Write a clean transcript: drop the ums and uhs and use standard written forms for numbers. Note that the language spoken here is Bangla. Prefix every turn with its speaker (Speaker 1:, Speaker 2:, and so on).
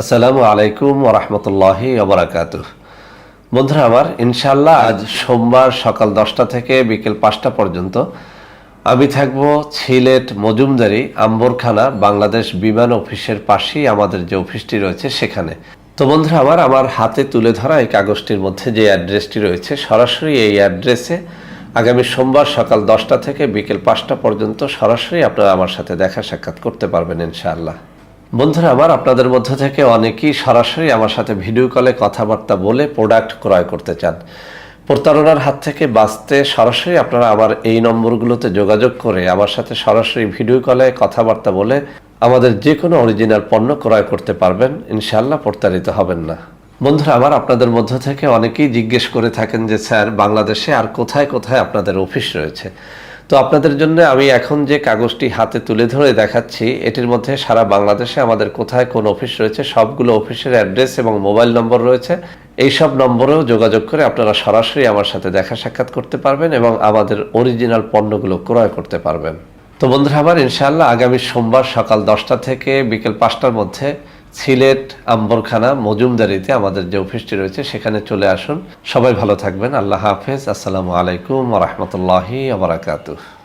Speaker 1: আসসালামু আলাইকুম ওয়া রাহমাতুল্লাহি ওয়া বারাকাতুহু। বন্ধুরা আমার, ইনশাআল্লাহ আজ সোমবার সকাল 10টা থেকে বিকেল 5টা পর্যন্ত আমি থাকব সিলেট মজুমদারি আম্বরখানা বাংলাদেশ বিমান অফিসের পাশেই আমাদের যে অফিসটি রয়েছে সেখানে। তো বন্ধুরা আমার হাতে তুলে ধরা এই কাগজটির মধ্যে যে অ্যাড্রেসটি রয়েছে, সরাসরি এই অ্যাড্রেসে আগামী সোমবার সকাল 10টা থেকে বিকেল 5টা পর্যন্ত সরাসরি আপনারা আমার সাথে দেখা সাক্ষাৎ করতে পারবেন ইনশাআল্লাহ। বন্ধুরা আমার, আপনাদের মধ্য থেকে অনেকেই সরাসরি আমার সাথে ভিডিও কলে কথাবার্তা বলে প্রোডাক্ট ক্রয় করতে চান। প্রতারণার হাত থেকে বাঁচতে সরাসরি আপনারা আমার এই নম্বরগুলোতে যোগাযোগ করে আমার সাথে সরাসরি ভিডিও কলে কথাবার্তা বলে আমাদের যে কোনো অরিজিনাল পণ্য ক্রয় করতে পারবেন, ইনশাআল্লাহ প্রতারিত হবেন না। বন্ধুরা আমার, আপনাদের মধ্য থেকে অনেকেই জিজ্ঞেস করে থাকেন যে স্যার, বাংলাদেশে আর কোথায় কোথায় আপনাদের অফিস রয়েছে। তো আপনাদের জন্য আমি এখন যে কাগজটি হাতে তুলে ধরে দেখাচ্ছি, এটির মধ্যে সারা বাংলাদেশে আমাদের কোথায় কোন অফিস রয়েছে সবগুলো অফিসের অ্যাড্রেস এবং মোবাইল নম্বর রয়েছে। এই সব নম্বরেও যোগাযোগ করে আপনারা সরাসরি আমার সাথে দেখা সাক্ষাৎ করতে পারবেন এবং আমাদের অরিজিনাল পণ্যগুলো ক্রয় করতে পারবেন। তো বন্ধুরা আমার, ইনশাআল্লাহ আগামী সোমবার সকাল 10টা থেকে বিকেল 5টার মধ্যে সিলেট আম্বরখানা মজুমদারিতে আমাদের যে অফিসটি রয়েছে সেখানে চলে আসুন। সবাই ভালো থাকবেন। আল্লাহ হাফেজ। আসসালামু আলাইকুম ওয়া রাহমাতুল্লাহি ওয়া বারাকাতুহু।